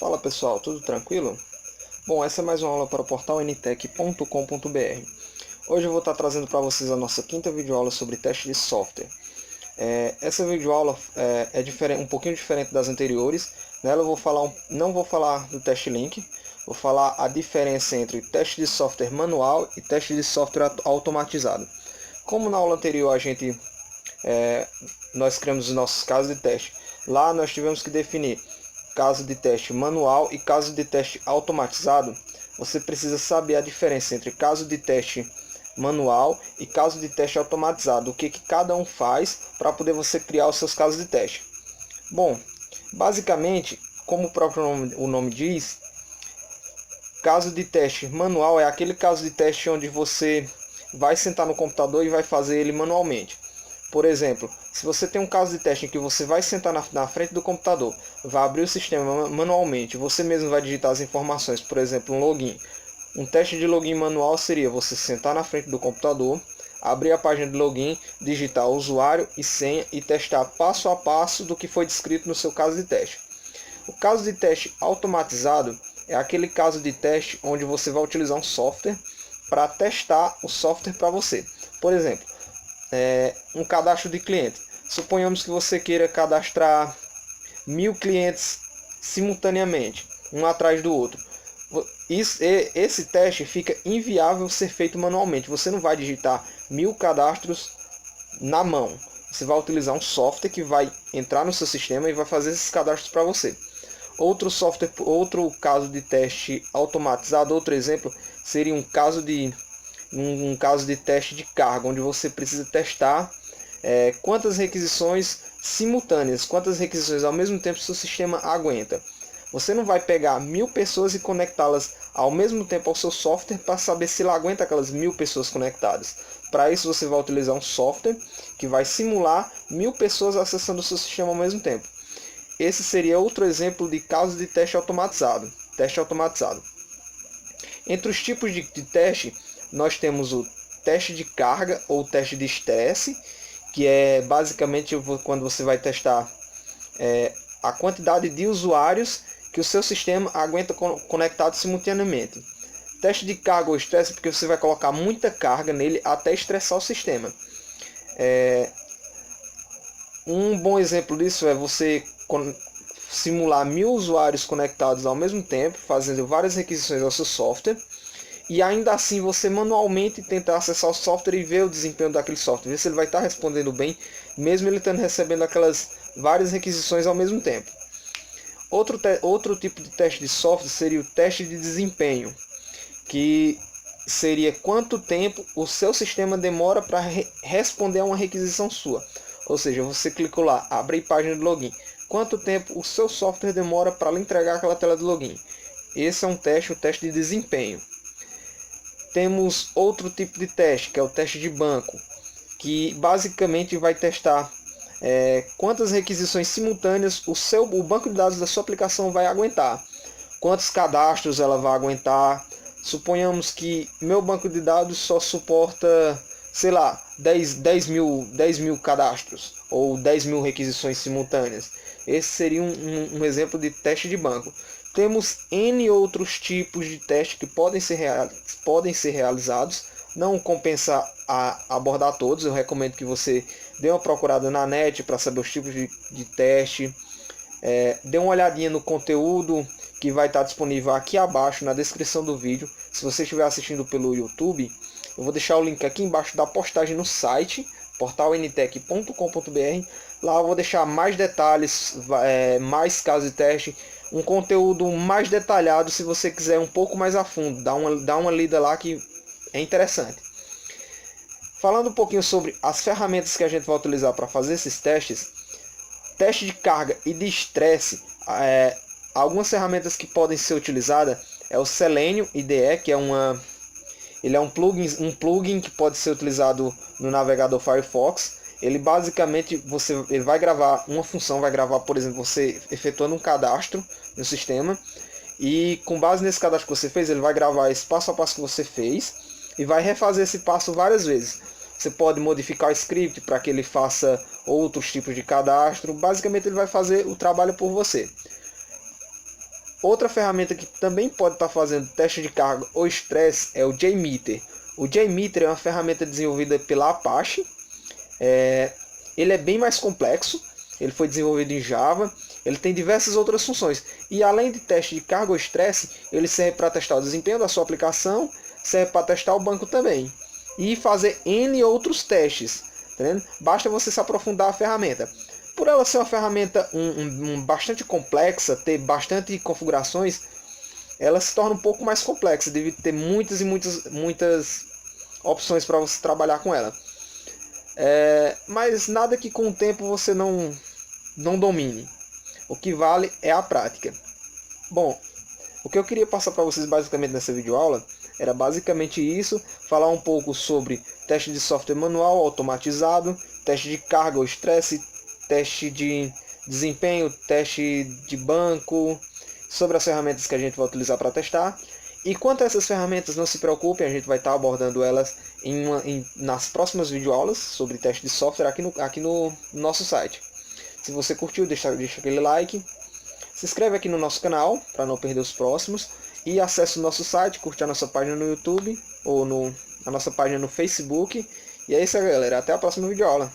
Fala pessoal, tudo tranquilo? Bom, essa é mais uma aula para o portal ntech.com.br. Hoje eu vou estar trazendo para vocês a nossa quinta videoaula sobre teste de software. Essa videoaula é um pouquinho diferente das anteriores. Nela eu não vou falar do teste link, vou falar a diferença entre teste de software manual e teste de software automatizado. Como na aula anterior nós criamos os nossos casos de teste, lá nós tivemos que definir caso de teste manual e caso de teste automatizado. Você precisa saber a diferença entre caso de teste manual e caso de teste automatizado, o que cada um faz para poder você criar os seus casos de teste. Bom, basicamente, como o próprio nome diz, caso de teste manual é aquele caso de teste onde você vai sentar no computador e vai fazer ele manualmente. Por exemplo, se você tem um caso de teste em que você vai sentar na frente do computador, vai abrir o sistema manualmente, você mesmo vai digitar as informações, por exemplo, um login. Um teste de login manual seria você sentar na frente do computador, abrir a página de login, digitar o usuário e senha e testar passo a passo do que foi descrito no seu caso de teste. O caso de teste automatizado é aquele caso de teste onde você vai utilizar um software para testar o software para você. Por exemplo, um cadastro de cliente. Suponhamos que você queira cadastrar 1000 clientes simultaneamente, um atrás do outro. Esse teste fica inviável ser feito manualmente. Você não vai digitar 1000 cadastros na mão. Você vai utilizar um software que vai entrar no seu sistema e vai fazer esses cadastros para você. Outro caso de teste automatizado, outro exemplo, seria um caso de teste de carga, onde você precisa testar quantas requisições simultâneas, quantas requisições ao mesmo tempo seu sistema aguenta. Você não vai pegar 1000 pessoas e conectá-las ao mesmo tempo ao seu software para saber se ele aguenta aquelas 1000 pessoas conectadas. Para isso você vai utilizar um software que vai simular 1000 pessoas acessando o seu sistema ao mesmo tempo. Esse seria outro exemplo de caso de teste automatizado. Entre os tipos de teste, nós temos o teste de carga ou teste de estresse, que é basicamente quando você vai testar a quantidade de usuários que o seu sistema aguenta conectado simultaneamente. Teste de carga ou estresse porque você vai colocar muita carga nele até estressar o sistema. Um bom exemplo disso é você simular 1000 usuários conectados ao mesmo tempo, fazendo várias requisições ao seu software, e ainda assim você manualmente tentar acessar o software e ver o desempenho daquele software, ver se ele vai estar respondendo bem, mesmo ele recebendo aquelas várias requisições ao mesmo tempo. Outro tipo de teste de software seria o teste de desempenho, que seria quanto tempo o seu sistema demora para responder a uma requisição sua. Ou seja, você clicou lá, abre página de login. Quanto tempo o seu software demora para lhe entregar aquela tela de login? Esse é o teste de desempenho. Temos outro tipo de teste, que é o teste de banco, que basicamente vai testar quantas requisições simultâneas o banco de dados da sua aplicação vai aguentar, quantos cadastros ela vai aguentar. Suponhamos que meu banco de dados só suporta, sei lá, 10 mil cadastros ou 10 mil requisições simultâneas. Esse seria um exemplo de teste de banco. Temos N outros tipos de teste que podem ser realizados. Não compensa abordar todos. Eu recomendo que você dê uma procurada na net para saber os tipos de teste. Dê uma olhadinha no conteúdo que vai estar disponível aqui abaixo na descrição do vídeo. Se você estiver assistindo pelo YouTube, eu vou deixar o link aqui embaixo da postagem no site, portalntech.com.br. Lá eu vou deixar mais detalhes, mais casos de teste, um conteúdo mais detalhado se você quiser um pouco mais a fundo. Dá uma lida lá que é interessante. Falando um pouquinho sobre as ferramentas que a gente vai utilizar para fazer esses testes, teste de carga e de estresse, algumas ferramentas que podem ser utilizadas é o Selenium IDE, que ele é um plugin que pode ser utilizado no navegador Firefox. Ele basicamente ele vai gravar uma função, vai gravar, por exemplo, você efetuando um cadastro no sistema, e com base nesse cadastro que você fez, ele vai gravar esse passo a passo que você fez e vai refazer esse passo várias vezes. Você pode modificar o script para que ele faça outros tipos de cadastro. Basicamente ele vai fazer o trabalho por você. Outra ferramenta que também pode estar fazendo teste de carga ou estresse é o JMeter. O JMeter é uma ferramenta desenvolvida pela Apache. Ele é bem mais complexo, ele foi desenvolvido em Java, ele tem diversas outras funções. E além de teste de carga ou estresse, ele serve para testar o desempenho da sua aplicação, serve para testar o banco também. E fazer N outros testes. Tá vendo? Basta você se aprofundar a ferramenta. Por ela ser uma ferramenta bastante complexa, ter bastante configurações, ela se torna um pouco mais complexa, devido a ter muitas opções para você trabalhar com ela. Mas nada que com o tempo você não domine. O que vale é a prática. Bom, o que eu queria passar para vocês basicamente nessa videoaula era basicamente isso, falar um pouco sobre teste de software manual automatizado, teste de carga ou estresse, teste de desempenho, teste de banco, sobre as ferramentas que a gente vai utilizar para testar. E quanto a essas ferramentas, não se preocupem, a gente vai estar abordando elas nas próximas videoaulas sobre teste de software aqui no nosso site. Se você curtiu, deixa aquele like, se inscreve aqui no nosso canal para não perder os próximos e acesse o nosso site, curte a nossa página no YouTube ou a nossa página no Facebook. E é isso aí, galera, até a próxima videoaula.